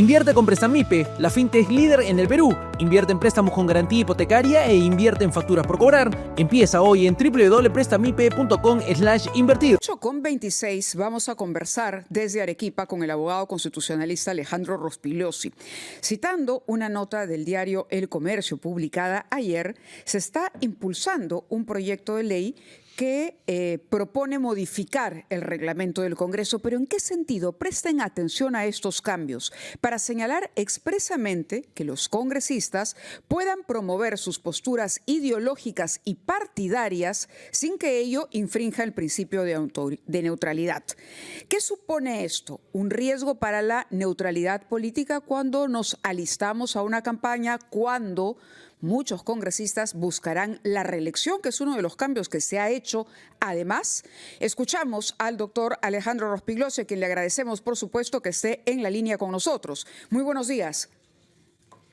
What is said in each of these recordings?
Invierte con Prestamipe, la fintech líder en el Perú. Invierte en préstamos con garantía hipotecaria e invierte en facturas por cobrar. Empieza hoy en www.prestamipe.com/invertir. 8:26 vamos a conversar desde Arequipa con el abogado constitucionalista Alejandro Rospigliosi. Citando una nota del diario El Comercio publicada ayer, se está impulsando un proyecto de ley que propone modificar el reglamento del Congreso. ¿Pero en qué sentido? Presten atención a estos cambios para señalar expresamente que los congresistas puedan promover sus posturas ideológicas y partidarias sin que ello infrinja el principio de neutralidad. ¿Qué supone esto? Un riesgo para la neutralidad política cuando nos alistamos a una campaña, cuando muchos congresistas buscarán la reelección, que es uno de los cambios que se ha hecho. Además, escuchamos al doctor Alejandro Rospigliosi, a quien le agradecemos, por supuesto, que esté en la línea con nosotros. Muy buenos días.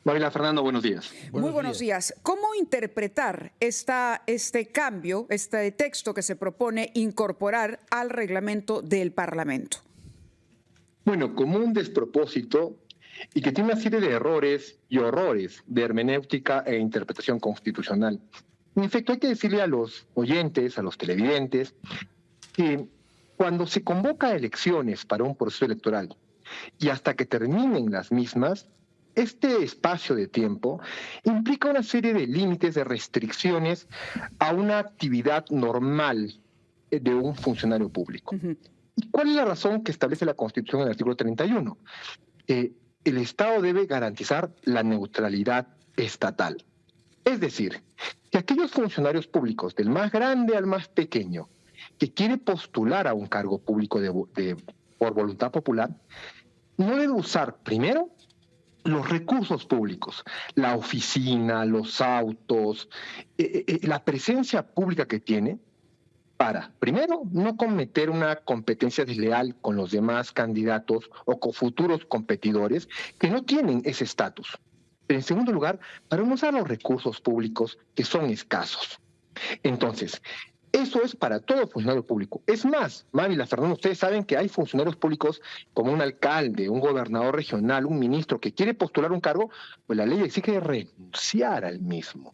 Hola, Fernando, buenos días. Muy buenos días. ¿Cómo interpretar este cambio, este texto que se propone incorporar al reglamento del Parlamento? Bueno, como un despropósito y que tiene una serie de errores y horrores de hermenéutica e interpretación constitucional. En efecto, hay que decirle a los oyentes, a los televidentes, que cuando se convoca a elecciones para un proceso electoral y hasta que terminen las mismas, este espacio de tiempo implica una serie de límites, de restricciones a una actividad normal de un funcionario público. ¿Y cuál es la razón que establece la Constitución en el artículo 31? El Estado debe garantizar la neutralidad estatal. Es decir, que aquellos funcionarios públicos, del más grande al más pequeño, que quiere postular a un cargo público por voluntad popular, no debe usar primero los recursos públicos, la oficina, los autos, la presencia pública que tiene, para, primero, no cometer una competencia desleal con los demás candidatos o con futuros competidores que no tienen ese estatus. Pero en segundo lugar, para no usar los recursos públicos que son escasos. Entonces, eso es para todo funcionario público. Es más, Mávila, Fernando, ustedes saben que hay funcionarios públicos como un alcalde, un gobernador regional, un ministro que quiere postular un cargo, pues la ley exige renunciar al mismo.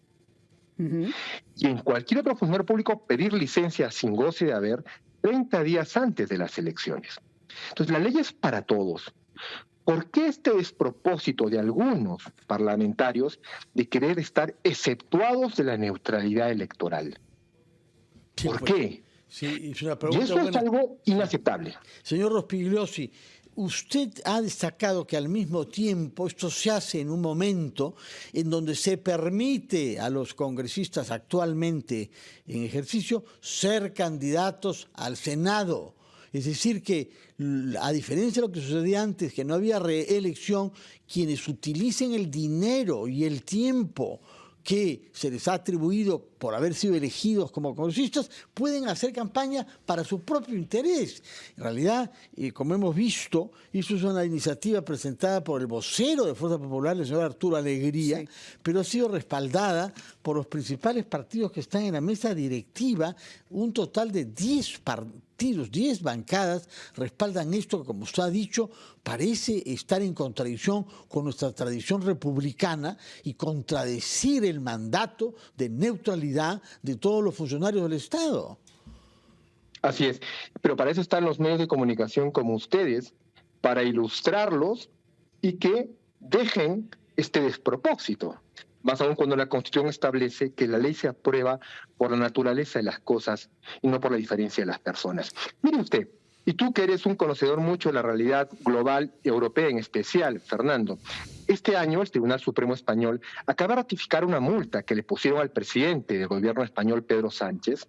Y en cualquier otro funcionario público pedir licencia sin goce de haber 30 días antes de las elecciones. Entonces, la ley es para todos. ¿Por qué este despropósito de algunos parlamentarios de querer estar exceptuados de la neutralidad electoral? Sí, ¿Por pues, qué? Sí, es una Y pregunta eso buena. es algo inaceptable. Señor Rospigliosi, usted ha destacado que al mismo tiempo esto se hace en un momento en donde se permite a los congresistas actualmente en ejercicio ser candidatos al Senado. Es decir que, a diferencia de lo que sucedía antes, que no había reelección, quienes utilicen el dinero y el tiempo que se les ha atribuido por haber sido elegidos como congresistas, pueden hacer campaña para su propio interés. En realidad, como hemos visto, eso es una iniciativa presentada por el vocero de Fuerza Popular, el señor Arturo Alegría, sí, pero ha sido respaldada por los principales partidos que están en la mesa directiva. Un total de 10 partidos, 10 bancadas respaldan esto que, como usted ha dicho, parece estar en contradicción con nuestra tradición republicana y contradecir el mandato de neutralidad de todos los funcionarios del Estado. Así es, pero para eso están los medios de comunicación como ustedes, para ilustrarlos y que dejen este despropósito. Más aún cuando la Constitución establece que la ley se aprueba por la naturaleza de las cosas y no por la diferencia de las personas. Mire usted, y tú que eres un conocedor mucho de la realidad global europea en especial, Fernando, este año el Tribunal Supremo Español acaba de ratificar una multa que le pusieron al presidente del gobierno español, Pedro Sánchez,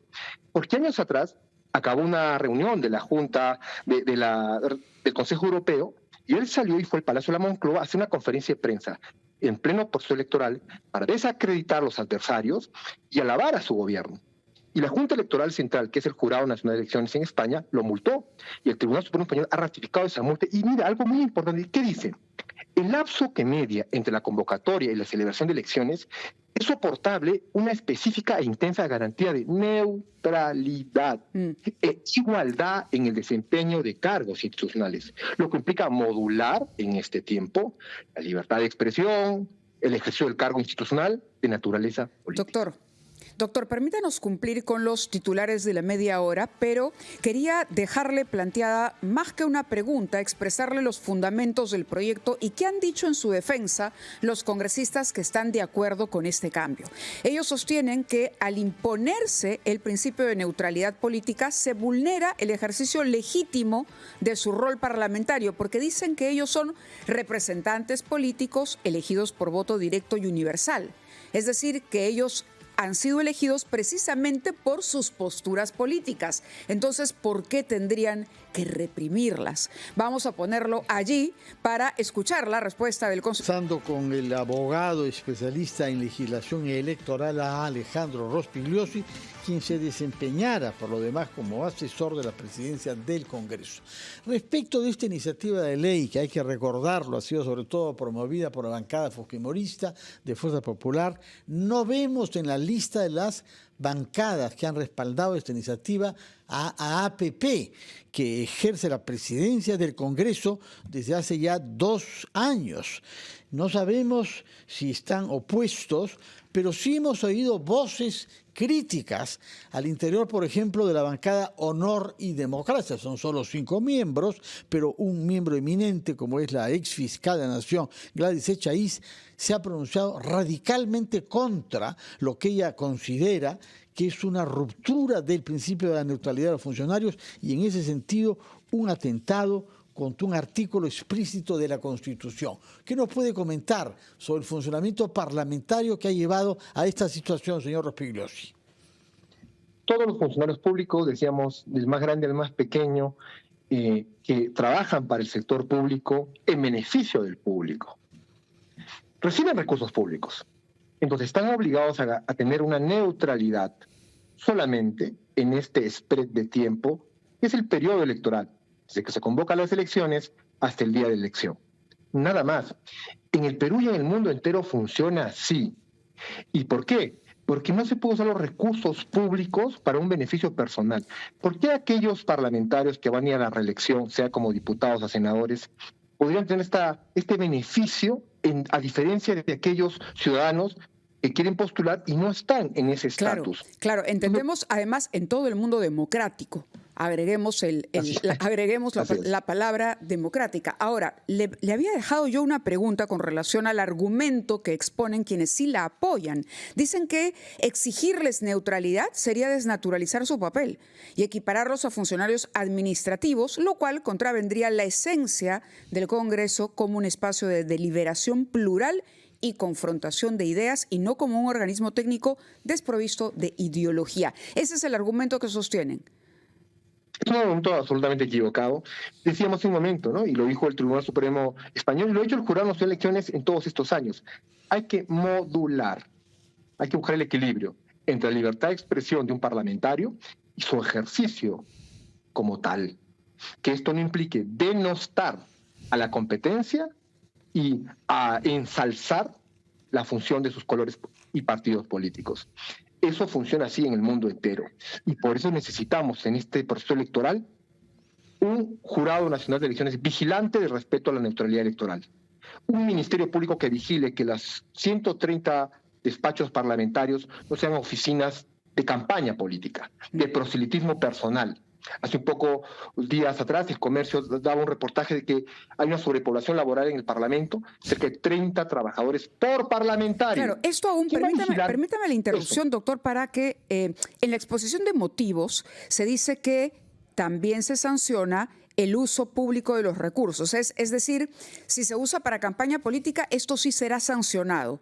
porque años atrás acabó una reunión de la Junta del Consejo Europeo y él salió y fue al Palacio de la Moncloa a hacer una conferencia de prensa en pleno proceso electoral para desacreditar a los adversarios y alabar a su gobierno. Y la Junta Electoral Central, que es el Jurado Nacional de Elecciones en España, lo multó. Y el Tribunal Supremo Español ha ratificado esa multa. Y mira, algo muy importante, ¿qué dice? El lapso que media entre la convocatoria y la celebración de elecciones es soportable una específica e intensa garantía de neutralidad e igualdad en el desempeño de cargos institucionales, lo que implica modular en este tiempo la libertad de expresión, el ejercicio del cargo institucional de naturaleza política. Doctor, permítanos cumplir con los titulares de la media hora, pero quería dejarle planteada, más que una pregunta, expresarle los fundamentos del proyecto y qué han dicho en su defensa los congresistas que están de acuerdo con este cambio. Ellos sostienen que al imponerse el principio de neutralidad política se vulnera el ejercicio legítimo de su rol parlamentario, porque dicen que ellos son representantes políticos elegidos por voto directo y universal. Es decir, que ellos han sido elegidos precisamente por sus posturas políticas. Entonces, ¿por qué tendrían que reprimirlas? Vamos a ponerlo allí para escuchar la respuesta del consejero. Conversando con el abogado especialista en legislación electoral Alejandro Rospigliosi, quien se desempeñara por lo demás como asesor de la presidencia del Congreso. Respecto de esta iniciativa de ley, que hay que recordarlo, ha sido sobre todo promovida por la bancada fujimorista de Fuerza Popular, no vemos en la lista de las bancadas que han respaldado esta iniciativa a APP, que ejerce la presidencia del Congreso desde hace ya 2 años. No sabemos si están opuestos, pero sí hemos oído voces críticas al interior, por ejemplo, de la bancada Honor y Democracia. Son solo 5 miembros, pero un miembro eminente, como es la ex fiscal de la Nación, Gladys Echaíz, se ha pronunciado radicalmente contra lo que ella considera que es una ruptura del principio de la neutralidad de los funcionarios y, en ese sentido, un atentado contra un artículo explícito de la Constitución. ¿Qué nos puede comentar sobre el funcionamiento parlamentario que ha llevado a esta situación, señor Rospigliosi? Todos los funcionarios públicos, decíamos, del más grande al más pequeño, que trabajan para el sector público en beneficio del público, reciben recursos públicos. Entonces están obligados a tener una neutralidad solamente en este spread de tiempo, que es el periodo electoral, desde que se convocan las elecciones hasta el día de elección. Nada más. En el Perú y en el mundo entero funciona así. ¿Y por qué? Porque no se pueden usar los recursos públicos para un beneficio personal. ¿Por qué aquellos parlamentarios que van a ir a la reelección, sea como diputados o senadores, podrían tener este beneficio a diferencia de aquellos ciudadanos que quieren postular y no están en ese estatus? Claro, entendemos además en todo el mundo democrático. Agreguemos la palabra democrática. Ahora, le había dejado yo una pregunta con relación al argumento que exponen quienes sí la apoyan. Dicen que exigirles neutralidad sería desnaturalizar su papel y equipararlos a funcionarios administrativos, lo cual contravendría la esencia del Congreso como un espacio de deliberación plural y confrontación de ideas y no como un organismo técnico desprovisto de ideología. Ese es el argumento que sostienen. Es un argumento absolutamente equivocado. Decíamos hace un momento, ¿no? Y lo dijo el Tribunal Supremo Español, y lo ha dicho el Jurado Nacional de Elecciones en todos estos años. Hay que modular, hay que buscar el equilibrio entre la libertad de expresión de un parlamentario y su ejercicio como tal. Que esto no implique denostar a la competencia y a ensalzar la función de sus colores y partidos políticos. Eso funciona así en el mundo entero. Y por eso necesitamos en este proceso electoral un Jurado Nacional de Elecciones vigilante de respeto a la neutralidad electoral. Un Ministerio Público que vigile que las 130 despachos parlamentarios no sean oficinas de campaña política, de proselitismo personal. Hace un poco días atrás, el Comercio daba un reportaje de que hay una sobrepoblación laboral en el Parlamento, cerca de 30 trabajadores por parlamentario. Claro, esto aún, permítame la interrupción, doctor, para que en la exposición de motivos se dice que también se sanciona el uso público de los recursos. Es decir, si se usa para campaña política, esto sí será sancionado.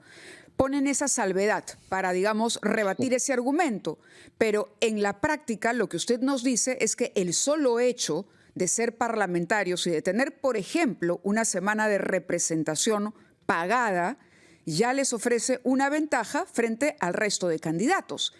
Ponen esa salvedad para, digamos, rebatir ese argumento. Pero en la práctica lo que usted nos dice es que el solo hecho de ser parlamentarios y de tener, por ejemplo, una semana de representación pagada, ya les ofrece una ventaja frente al resto de candidatos.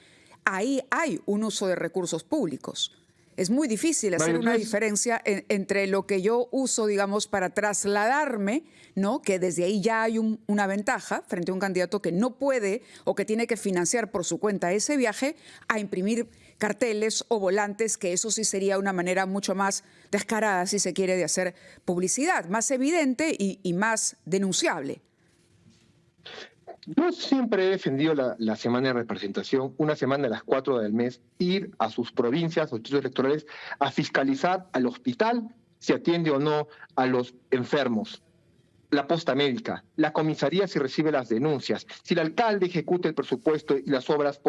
Ahí hay un uso de recursos públicos. Es muy difícil hacer una diferencia entre lo que yo uso, digamos, para trasladarme, ¿no? Que desde ahí ya hay una ventaja frente a un candidato que no puede o que tiene que financiar por su cuenta ese viaje, a imprimir carteles o volantes, que eso sí sería una manera mucho más descarada, si se quiere, de hacer publicidad, más evidente y más denunciable. Yo siempre he defendido la semana de representación, una semana a las 4 del mes, ir a sus provincias o distritos electorales a fiscalizar al hospital si atiende o no a los enfermos, la posta médica, la comisaría si recibe las denuncias, si el alcalde ejecuta el presupuesto y las obras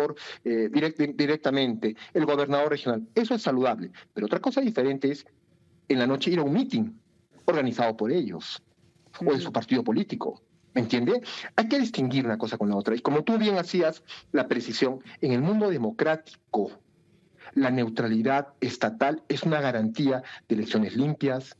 directamente, el gobernador regional. Eso es saludable, pero otra cosa diferente es en la noche ir a un meeting organizado por ellos o de su partido político. ¿Me entiende? Hay que distinguir una cosa con la otra. Y como tú bien hacías la precisión, en el mundo democrático, la neutralidad estatal es una garantía de elecciones limpias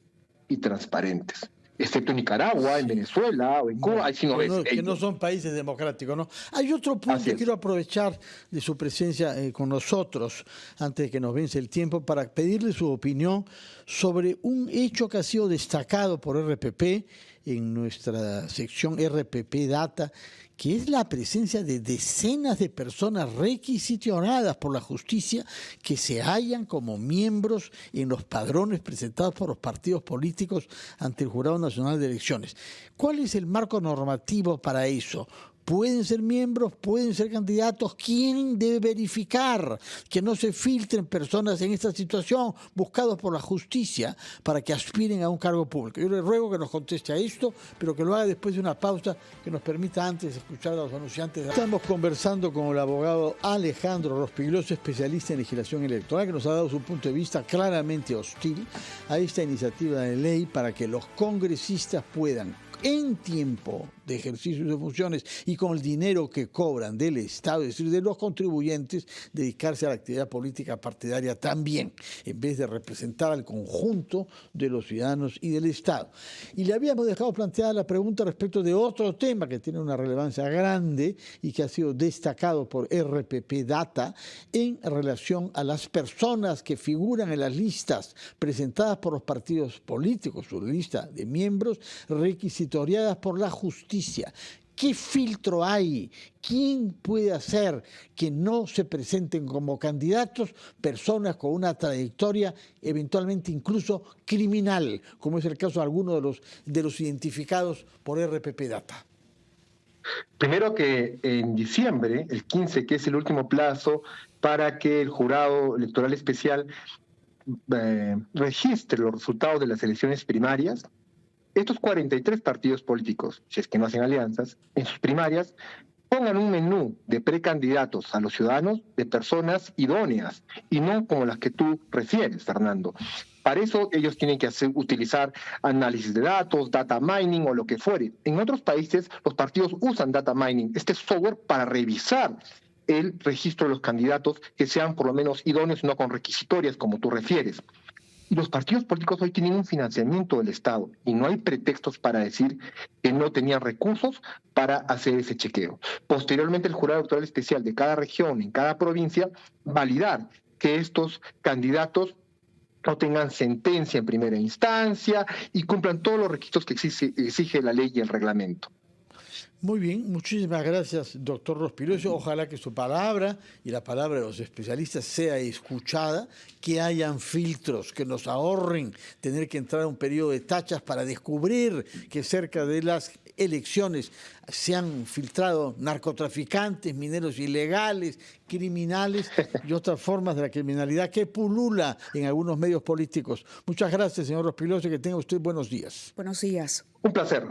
y transparentes. Excepto en Nicaragua, en Venezuela o en Cuba, ahí sí no ves. Que no son países democráticos, ¿no? Hay otro punto que quiero aprovechar de su presencia con nosotros, antes de que nos vence el tiempo, para pedirle su opinión sobre un hecho que ha sido destacado por RPP en nuestra sección RPP Data, que es la presencia de decenas de personas requisicionadas por la justicia que se hallan como miembros en los padrones presentados por los partidos políticos ante el Jurado Nacional de Elecciones. ¿Cuál es el marco normativo para eso? ¿Pueden ser miembros? ¿Pueden ser candidatos? ¿Quién debe verificar que no se filtren personas en esta situación buscados por la justicia para que aspiren a un cargo público? Yo le ruego que nos conteste a esto, pero que lo haga después de una pausa que nos permita antes escuchar a los anunciantes. Estamos conversando con el abogado Alejandro Rospigliosi, especialista en legislación electoral, que nos ha dado su punto de vista claramente hostil a esta iniciativa de ley para que los congresistas puedan, en tiempo de ejercicio de funciones y con el dinero que cobran del Estado, es decir, de los contribuyentes, dedicarse a la actividad política partidaria también, en vez de representar al conjunto de los ciudadanos y del Estado. Y le habíamos dejado planteada la pregunta respecto de otro tema que tiene una relevancia grande y que ha sido destacado por RPP Data en relación a las personas que figuran en las listas presentadas por los partidos políticos, su lista de miembros requisitoriadas por la justicia. ¿Qué filtro hay? ¿Quién puede hacer que no se presenten como candidatos personas con una trayectoria eventualmente incluso criminal, como es el caso de algunos de los identificados por RPP Data? Primero que en diciembre, el 15, que es el último plazo para que el Jurado Electoral Especial registre los resultados de las elecciones primarias, estos 43 partidos políticos, si es que no hacen alianzas, en sus primarias, pongan un menú de precandidatos a los ciudadanos de personas idóneas y no como las que tú refieres, Fernando. Para eso ellos tienen que utilizar análisis de datos, data mining o lo que fuere. En otros países los partidos usan data mining, este software para revisar el registro de los candidatos que sean por lo menos idóneos y no con requisitorias como tú refieres. Y los partidos políticos hoy tienen un financiamiento del Estado y no hay pretextos para decir que no tenían recursos para hacer ese chequeo. Posteriormente, el Jurado Electoral Especial de cada región, en cada provincia, validar que estos candidatos no tengan sentencia en primera instancia y cumplan todos los requisitos que exige la ley y el reglamento. Muy bien, muchísimas gracias, doctor Rospigliosi. Ojalá que su palabra y la palabra de los especialistas sea escuchada, que hayan filtros que nos ahorren tener que entrar a un periodo de tachas para descubrir que cerca de las elecciones se han filtrado narcotraficantes, mineros ilegales, criminales y otras formas de la criminalidad que pulula en algunos medios políticos. Muchas gracias, señor Rospigliosi, que tenga usted buenos días. Buenos días. Un placer.